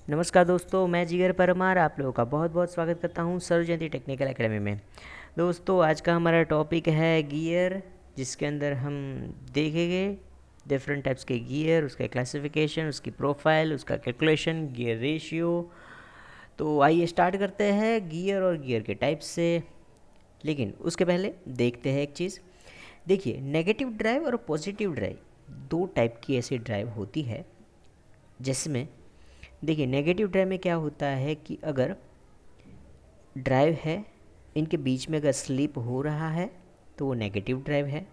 नमस्कार दोस्तों, मैं जिगर परमार आप लोगों का बहुत बहुत स्वागत करता हूं सर्व जयंती टेक्निकल एकेडमी में। दोस्तों, आज का हमारा टॉपिक है गियर, जिसके अंदर हम देखेंगे डिफरेंट टाइप्स के गियर, उसका क्लासिफिकेशन, उसकी प्रोफाइल, उसका कैलकुलेशन, गियर रेशियो। तो आइए स्टार्ट करते हैं गियर और गियर के टाइप्स से। लेकिन उसके पहले देखते हैं एक चीज़। देखिए, नेगेटिव ड्राइव और पॉजिटिव ड्राइव दो टाइप की ऐसी ड्राइव होती है, जिसमें देखिए नेगेटिव ड्राइव में क्या होता है कि अगर ड्राइव है, इनके बीच में अगर स्लिप हो रहा है तो वो नेगेटिव ड्राइव है।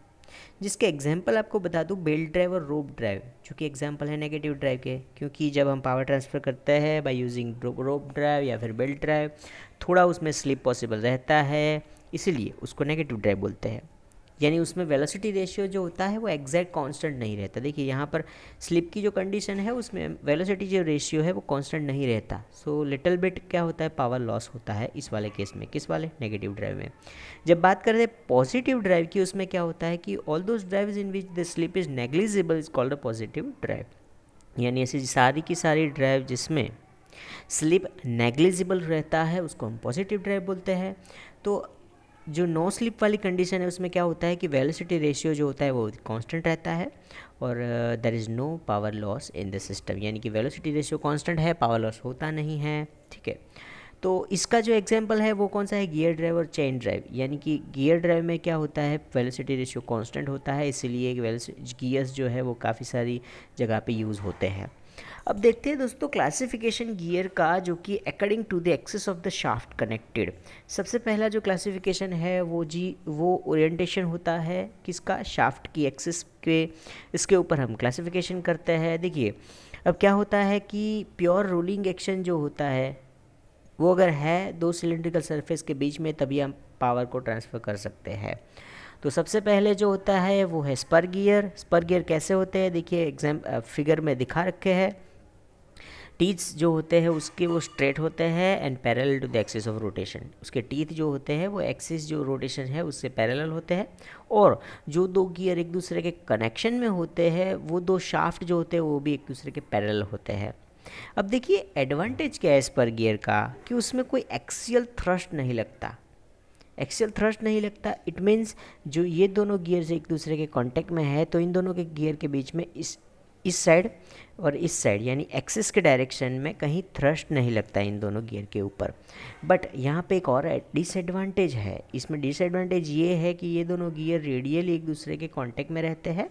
जिसके एग्जांपल आपको बता दूं, बेल्ट ड्राइव और रोप ड्राइव, जो कि एग्जांपल है नेगेटिव ड्राइव के, क्योंकि जब हम पावर ट्रांसफ़र करते हैं बाय यूजिंग रोप ड्राइव या फिर बेल्ट ड्राइव, थोड़ा उसमें स्लिप पॉसिबल रहता है, इसीलिए उसको नेगेटिव ड्राइव बोलते हैं। यानी उसमें वेलोसिटी रेशियो जो होता है वो एग्जैक्ट कांस्टेंट नहीं रहता। देखिए यहाँ पर स्लिप की जो कंडीशन है उसमें वेलोसिटी जो रेशियो है वो कांस्टेंट नहीं रहता। सो लिटिल बिट क्या होता है, पावर लॉस होता है इस वाले केस में। किस वाले? नेगेटिव ड्राइव में। जब बात करते हैं पॉजिटिव ड्राइव की, उसमें क्या होता है कि all those drives in which the slip is negligible is called a positive drive. यानी ऐसी सारी की सारी ड्राइव जिसमें स्लिप नेग्लिजिबल रहता है उसको हम पॉजिटिव ड्राइव बोलते हैं। तो जो नो स्लिप वाली कंडीशन है उसमें क्या होता है कि वेलोसिटी रेशियो जो होता है वो कांस्टेंट रहता है और there is no power loss in the system. यानी कि वेलोसिटी रेशियो कांस्टेंट है, पावर लॉस होता नहीं है। ठीक है, तो इसका जो एग्जांपल है वो कौन सा है? गियर ड्राइव और चेन ड्राइव। यानी कि गियर ड्राइव में क्या होता है, वेलोसिटी रेशियो कांस्टेंट होता है, इसीलिए गियर्स जो है वो काफ़ी सारी जगह पे यूज़ होते हैं। अब देखते हैं दोस्तों क्लासिफिकेशन गियर का, जो कि according to the axis of the shaft connected. सबसे पहला जो क्लासिफिकेशन है वो ओरिएंटेशन होता है किसका? शाफ्ट की एक्सिस के, इसके ऊपर हम क्लासिफिकेशन करते हैं। देखिए अब क्या होता है कि प्योर रोलिंग एक्शन जो होता है वो अगर है दो सिलेंड्रिकल सरफेस के बीच में, तभी हम पावर को ट्रांसफ़र कर सकते हैं। तो सबसे पहले जो होता है वो है स्पर गियर। स्पर गियर कैसे होते हैं? देखिए फिगर में दिखा रखे हैं। टीथ्स जो होते हैं उसके वो स्ट्रेट होते हैं and parallel to the axis of rotation. उसके टीथ जो होते हैं वो एक्सिस जो रोटेशन है उससे पैरेलल होते हैं। और जो दो गियर एक दूसरे के कनेक्शन में होते हैं वो दो शाफ्ट जो होते हैं वो भी एक दूसरे के पैरेलल होते हैं। अब देखिए एडवांटेज क्या है स्पर गियर का, कि उसमें कोई एक्सियल थ्रस्ट नहीं लगता। एक्सियल थ्रस्ट नहीं लगता, इट मीन्स जो ये दोनों गियर्स एक दूसरे के कांटेक्ट में है तो इन दोनों के गियर के बीच में इस साइड और इस साइड यानी एक्सिस के डायरेक्शन में कहीं थ्रस्ट नहीं लगता इन दोनों गियर के ऊपर। बट यहाँ पे एक और डिसएडवांटेज है। इसमें डिसएडवांटेज ये है कि ये दोनों गियर रेडियली एक दूसरे के कांटेक्ट में रहते हैं।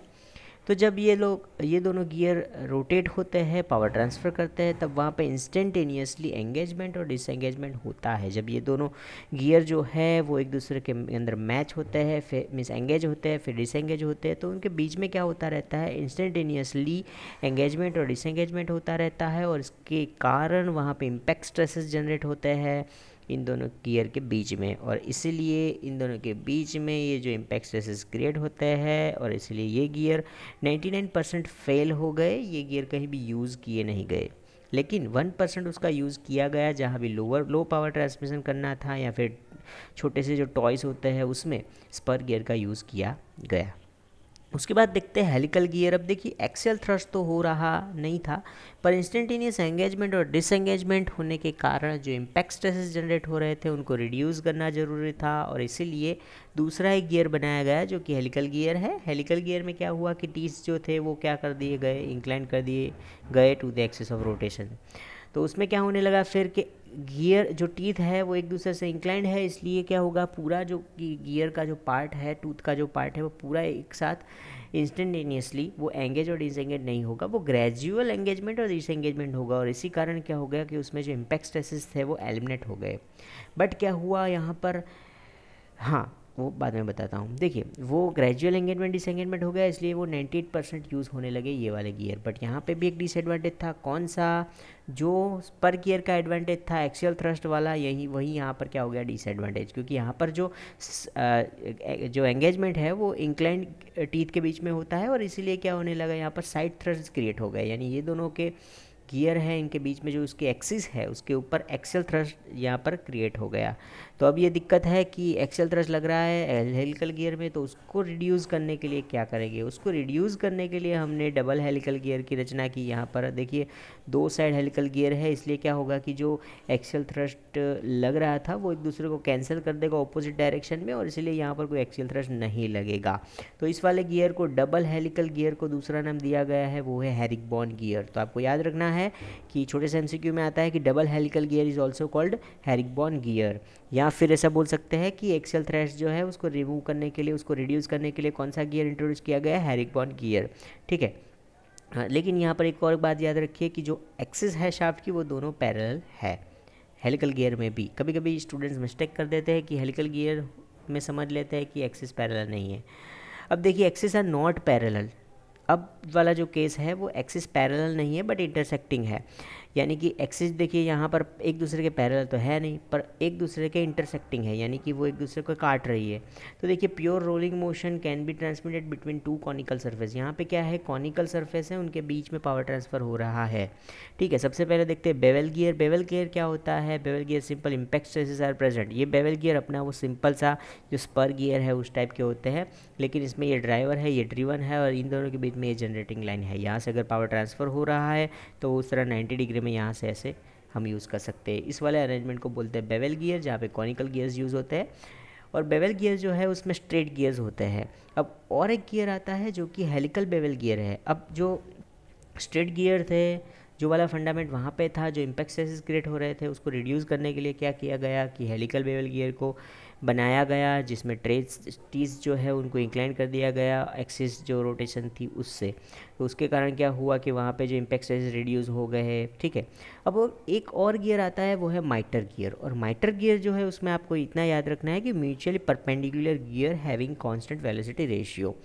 तो जब ये दोनों गियर रोटेट होते हैं, पावर ट्रांसफ़र करते हैं, तब वहाँ पे इंस्टेंटेनियसली एंगेजमेंट और डिसएंगेजमेंट होता है। जब ये दोनों गियर जो है वो एक दूसरे के अंदर मैच होते हैं, फिर मीन्स एंगेज होते हैं, फिर डिसएंगेज होते हैं, तो उनके बीच में क्या होता रहता है, इंस्टेंटेनियसली एंगेजमेंट और डिसएंगेजमेंट होता रहता है। और इसके कारण वहाँ पे इम्पैक्ट स्ट्रेसेस जनरेट होते हैं इन दोनों गियर के बीच में, और इसीलिए इन दोनों के बीच में ये जो इम्पैक्ट स्ट्रेसेस क्रिएट होते हैं, और इसलिए ये गियर 99% फेल हो गए। ये गियर कहीं भी यूज़ किए नहीं गए, लेकिन 1% उसका यूज़ किया गया जहाँ भी लो पावर ट्रांसमिशन करना था या फिर छोटे से जो टॉयस होते हैं उसमें स्पर गियर का यूज़ किया गया। उसके बाद देखते हैं हेलिकल गियर। अब देखिए एक्सियल थ्रस्ट तो हो रहा नहीं था, पर इंस्टेंटेनियस एंगेजमेंट और डिसएंगेजमेंट होने के कारण जो इम्पैक्ट स्ट्रेसेस जनरेट हो रहे थे उनको रिड्यूस करना ज़रूरी था, और इसीलिए दूसरा एक गियर बनाया गया जो कि हेलिकल गियर है। हेलिकल गियर में क्या हुआ कि टीथ्स जो थे वो क्या कर दिए गए, इंक्लाइन कर दिए गए to the axis of rotation. तो उसमें क्या होने लगा फिर कि गियर जो टीथ है वो एक दूसरे से इंक्लाइंड है, इसलिए क्या होगा, पूरा जो गियर का जो पार्ट है, टूथ का जो पार्ट है, वो पूरा एक साथ इंस्टेंटेनियसली वो एंगेज और डिसएंगेज नहीं होगा, वो ग्रेजुअल एंगेजमेंट और डिसएंगेजमेंट होगा। और इसी कारण क्या हो गया कि उसमें जो इम्पैक्ट स्ट्रेसेस थे वो एलिमिनेट हो गए। बट क्या हुआ यहाँ पर, हाँ वो बाद में बताता हूँ। देखिए वो ग्रेजुअल एंगेजमेंट डिसएंगेजमेंट हो गया, इसलिए वो 98% यूज़ होने लगे ये वाले गियर। बट यहाँ पे भी एक डिसएडवांटेज था। कौन सा? जो पर गियर का एडवांटेज था एक्सियल थ्रस्ट वाला, यही वही यहाँ पर क्या हो गया, डिसएडवांटेज। क्योंकि यहाँ पर जो एंगेजमेंट है वो इंक्लाइंड टीथ के बीच में होता है, और इसीलिए क्या होने लगा, यहाँ पर साइड थ्रस्ट क्रिएट हो गए। यानी ये दोनों के गियर है इनके बीच में जो उसकी एक्सिस है उसके ऊपर एक्सेल थ्रस्ट यहाँ पर क्रिएट हो गया। तो अब ये दिक्कत है कि एक्सेल थ्रस्ट लग रहा है हेलिकल गियर में, तो उसको रिड्यूस करने के लिए क्या करेंगे? उसको रिड्यूस करने के लिए हमने डबल हेलिकल गियर की रचना की। यहाँ पर देखिए 2 साइड हेलिकल गियर है, इसलिए क्या होगा कि जो एक्सेल थ्रस्ट लग रहा था वो एक दूसरे को कैंसिल कर देगा ऑपोजिट डायरेक्शन में, और इसलिए यहाँ पर कोई एक्सेल थ्रस्ट नहीं लगेगा। तो इस वाले गियर को, डबल हेलिकल गियर को दूसरा नाम दिया गया है, वो है हेरिकबॉन गियर। तो आपको याद रखना है कि छोटे से एमसीक्यू में आता है कि double helical gear is also called herringbone gear. या फिर ऐसा बोल सकते हैं कि एक्सेल थ्रस्ट जो है उसको रिमूव करने के लिए, उसको रिड्यूस करने के लिए कौन सा गियर इंट्रोड्यूस किया गया है? हेरिकबॉन गियर। ठीक है। हाँ, लेकिन यहाँ पर एक और बात याद रखिए कि जो एक्सिस है शाफ्ट की वो दोनों पैरेलल है हेलिकल गियर में भी। कभी कभी स्टूडेंट्स मिस्टेक कर देते हैं कि हेलिकल गियर में समझ लेते हैं कि एक्सिस पैरेलल नहीं है। अब देखिए एक्सिस आर नॉट पैरेलल। अब वाला जो केस है वो एक्सिस पैरेलल नहीं है बट इंटरसेक्टिंग है, यानी कि एक्सिस देखिए यहाँ पर एक दूसरे के पैरेलल तो है नहीं, पर एक दूसरे के इंटरसेक्टिंग है, यानी कि वो एक दूसरे को काट रही है। तो देखिए pure rolling motion can be transmitted between 2 conical surface. यहाँ पे क्या है, कॉनिकल सरफेस है, उनके बीच में पावर ट्रांसफ़र हो रहा है। ठीक है, सबसे पहले देखते हैं बेवल गियर। बेवल गियर क्या होता है? Bevel gear simple impact stresses are present. ये बेवल गियर अपना वो सिंपल सा जो स्पर गियर है उस टाइप के होते हैं, लेकिन इसमें ये ड्राइवर है, ये ड्रिवन है, और इन दोनों के बीच में ये जनरेटिंग लाइन है। यहाँ से अगर पावर ट्रांसफ़र हो रहा है तो उस तरह 90 डिग्री में यहाँ से ऐसे हम यूज़ कर सकते हैं। इस वाले अरेंजमेंट को बोलते हैं बेवल गियर, जहाँ पे कॉनिकल गियर्स यूज़ होते हैं। और बेवल गियर जो है उसमें स्ट्रेट गियर्स होते हैं। अब और एक गियर आता है जो कि हेलिकल बेवल गियर है। अब जो स्ट्रेट गियर थे, जो वाला फंडामेंट वहाँ पे था, जो इम्पैक्ट स्ट्रेसेस क्रिएट हो रहे थे, उसको रिड्यूस करने के लिए क्या किया गया कि हेलिकल बेवल गियर को बनाया गया, जिसमें ट्रेस जो है उनको इंक्लाइन कर दिया गया एक्सिस जो रोटेशन थी उससे। तो उसके कारण क्या हुआ कि वहाँ पे जो इम्पैक्ट स्ट्रेसेस रिड्यूस हो गए हैं। ठीक है। अब वो एक और गियर आता है, वो है माइटर गियर। और माइटर गियर जो है उसमें आपको इतना याद रखना है कि mutually perpendicular gear having constant velocity ratio.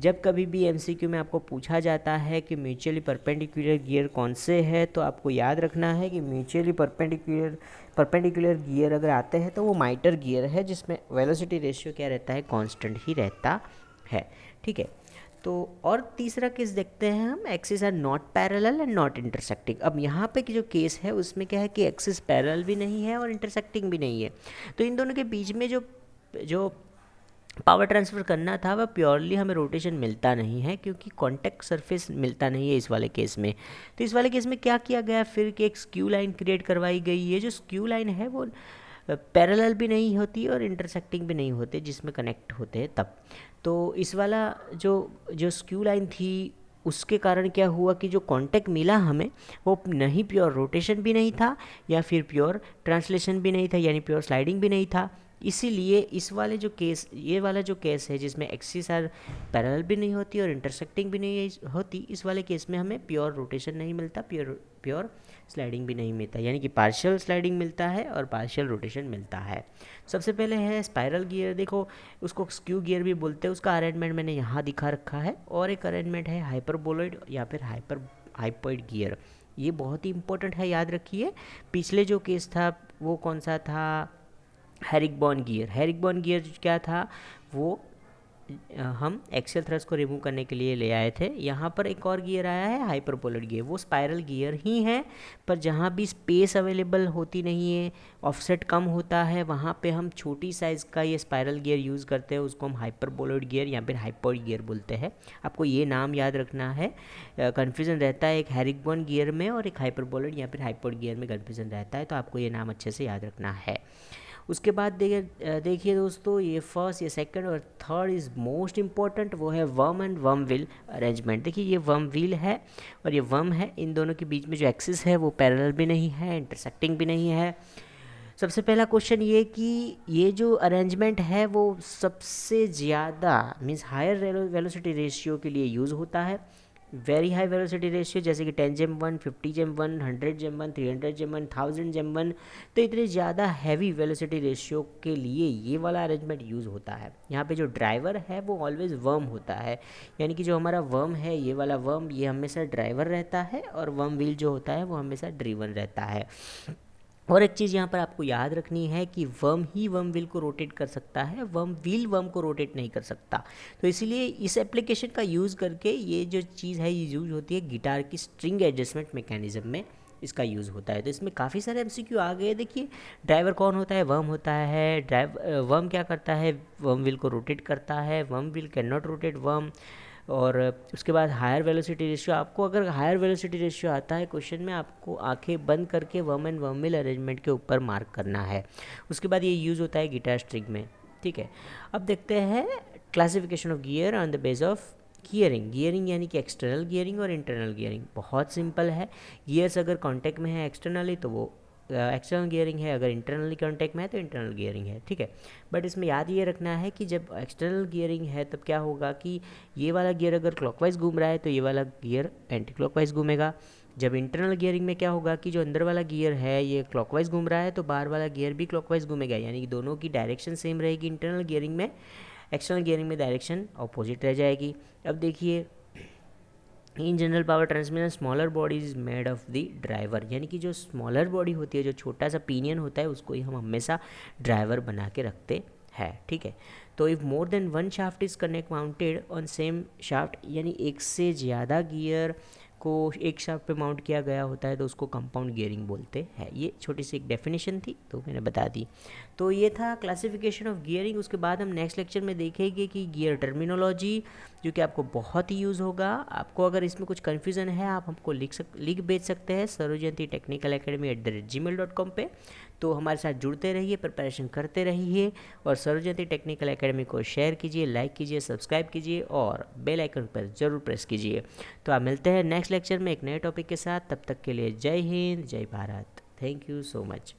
जब कभी भी एमसीक्यू में आपको पूछा जाता है कि म्यूचुअली परपेंडिकुलर गियर कौन से है, तो आपको याद रखना है कि म्यूचुअली परपेंडिकुलर गियर अगर आते हैं तो वो माइटर गियर है, जिसमें वेलोसिटी रेशियो क्या रहता है? कांस्टेंट ही रहता है। ठीक है। तो और तीसरा केस देखते हैं हम, axis are not parallel and not intersecting. अब यहाँ पे की जो केस है उसमें क्या है कि एक्सिस पैरेलल भी नहीं है और इंटरसेक्टिंग भी नहीं है। तो इन दोनों के बीच में जो जो पावर ट्रांसफ़र करना था वह प्योरली हमें रोटेशन मिलता नहीं है, क्योंकि कॉन्टैक्ट सरफेस मिलता नहीं है इस वाले केस में। तो इस वाले केस में क्या किया गया फिर कि एक स्क्यू लाइन क्रिएट करवाई गई है। जो स्क्यू लाइन है वो पैरेलल भी नहीं होती और इंटरसेक्टिंग भी नहीं होते, जिसमें कनेक्ट होते हैं तब। तो इस वाला जो जो स्क्यू लाइन थी उसके कारण क्या हुआ कि जो कांटेक्ट मिला हमें वो नहीं प्योर रोटेशन भी नहीं था, या फिर प्योर ट्रांसलेशन भी नहीं था, यानी प्योर स्लाइडिंग भी नहीं था। इसीलिए इस वाले जो केस, ये वाला जो केस है जिसमें एक्सिस आर पैरेलल भी नहीं होती और इंटरसेक्टिंग भी नहीं होती, इस वाले केस में हमें प्योर रोटेशन नहीं मिलता, प्योर स्लाइडिंग भी नहीं मिलता, यानी कि पार्शियल स्लाइडिंग मिलता है और पार्शियल रोटेशन मिलता है। सबसे पहले है स्पाइरल गियर। देखो उसको स्क्यू गियर भी बोलते हैं, उसका अरेंजमेंट मैंने यहाँ दिखा रखा है। और एक अरेंजमेंट है हाइपरबोलॉइड या फिर हाइपोइड गियर। ये बहुत ही इंपॉर्टेंट है, याद रखिए। पिछले जो केस था वो कौन सा था? हेरिकबॉन गियर। हेरिकबॉन गियर क्या था? वो हम एक्सेल थ्रस्ट को रिमूव करने के लिए ले आए थे। यहाँ पर एक और गियर आया है हाइपरबोलॉइड गियर। वो स्पाइरल गियर ही है, पर जहाँ भी स्पेस अवेलेबल होती नहीं है, ऑफसेट कम होता है, वहाँ पे हम छोटी साइज़ का ये स्पाइरल गियर यूज़ करते हैं। उसको हम हाइपरबोलॉइड गियर या फिर हाइपोइड गियर बोलते हैं। आपको ये नाम याद रखना है। कन्फ्यूज़न रहता है एक हेरिकबॉन गियर में और एक हाइपरबोलॉइड या फिर हाइपोइड गियर में कन्फ्यूज़न रहता है, तो आपको ये नाम अच्छे से याद रखना है। उसके बाद देखिए दोस्तों, ये फर्स्ट, ये सेकंड और थर्ड इज़ मोस्ट इम्पॉर्टेंट, वो है worm and worm wheel arrangement. देखिए ये वर्म व्हील है और ये वर्म है, इन दोनों के बीच में जो एक्सिस है वो पैरेलल भी नहीं है, इंटरसेक्टिंग भी नहीं है। सबसे पहला क्वेश्चन ये कि ये जो अरेंजमेंट है वो सबसे ज़्यादा मीन्स हायर वेलोसिटी रेशियो के लिए यूज़ होता है। वेरी हाई वेलोसिटी रेशियो जैसे कि 10 जेम 1, 50 जेम 1, 100 जेम 1, 300 जेम 1, 1000 जेम 1। तो इतने ज़्यादा हैवी वेलोसिटी रेशियो के लिए ये वाला अरेंजमेंट यूज़ होता है। यहाँ पे जो ड्राइवर है वो ऑलवेज वर्म होता है, यानी कि जो हमारा वर्म है, ये वाला वर्म, ये हमेशा ड्राइवर रहता है, और वर्म व्हील जो होता है वो हमेशा ड्रिवन रहता है। और एक चीज़ यहाँ पर आपको याद रखनी है कि वर्म ही वर्म व्हील को रोटेट कर सकता है, वर्म व्हील वर्म को रोटेट नहीं कर सकता। तो इसीलिए इस एप्लीकेशन का यूज़ करके ये जो चीज़ है ये यूज़ होती है गिटार की स्ट्रिंग एडजस्टमेंट मैकेनिज्म में, इसका यूज़ होता है। तो इसमें काफ़ी सारे एमसीक्यू आ गए। देखिए, ड्राइवर कौन होता है? वर्म होता है। वर्म क्या करता है? वर्म व्हील को रोटेट करता है। Worm wheel can not rotate worm. और उसके बाद हायर वेलोसिटी रेशियो, आपको अगर हायर वेलोसिटी रेशियो आता है क्वेश्चन में, आपको आंखें बंद करके worm and worm wheel arrangement के ऊपर मार्क करना है। उसके बाद ये यूज़ होता है गिटार स्ट्रिंग में, ठीक है। अब देखते हैं classification of gear on the base of gearing. Gearing यानी कि एक्सटर्नल गियरिंग और इंटरनल गियरिंग। बहुत सिंपल है। गियर्स अगर कॉन्टैक्ट में है एक्सटर्नली तो वो एक्सटर्नल गियरिंग है, अगर इंटरनली कॉन्टैक्ट में है तो इंटरनल गियरिंग है, ठीक है। बट इसमें याद ये रखना है कि जब एक्सटर्नल गियरिंग है तब क्या होगा कि ये वाला गियर अगर क्लॉकवाइज घूम रहा है तो ये वाला गियर एंटी क्लॉकवाइज घूमेगा। जब इंटरनल गियरिंग में क्या होगा कि जो अंदर वाला गियर है ये क्लॉकवाइज घूम रहा है तो बाहर वाला गियर भी क्लॉकवाइज घूमेगा, यानी कि दोनों की डायरेक्शन सेम रहेगी इंटरनल गियरिंग में। एक्सटर्नल गियरिंग में डायरेक्शन अपोजिट रह जाएगी। अब देखिए, in general power transmission smaller body is made of the driver, यानी कि जो स्मॉलर बॉडी होती है, जो छोटा सा पिनियन होता है, उसको ही हम हमेशा ड्राइवर बना के रखते हैं, ठीक है। तो if more than one shaft is connect mounted on same shaft, यानी एक से ज़्यादा गियर को एक शाफ्ट पे माउंट किया गया होता है तो उसको कंपाउंड गियरिंग बोलते हैं। ये छोटी सी एक डेफिनेशन थी तो मैंने बता दी। तो ये था क्लासिफिकेशन ऑफ गियरिंग। उसके बाद हम नेक्स्ट लेक्चर में देखेंगे कि गियर टर्मिनोलॉजी, जो कि आपको बहुत ही यूज़ होगा। आपको अगर इसमें कुछ कन्फ्यूज़न है आप हमको लिख भेज सकते हैं sarojayantitechnicalacademy@gmail.com पे। तो हमारे साथ जुड़ते रहिए, प्रिपरेशन करते रहिए और सरोजयंती टेक्निकल एकेडमी को शेयर कीजिए, लाइक कीजिए, सब्सक्राइब कीजिए और बेल आइकन पर ज़रूर प्रेस कीजिए। तो आप मिलते हैं नेक्स्ट लेक्चर में एक नए टॉपिक के साथ। तब तक के लिए जय हिंद, जय Bharat. Thank you so much.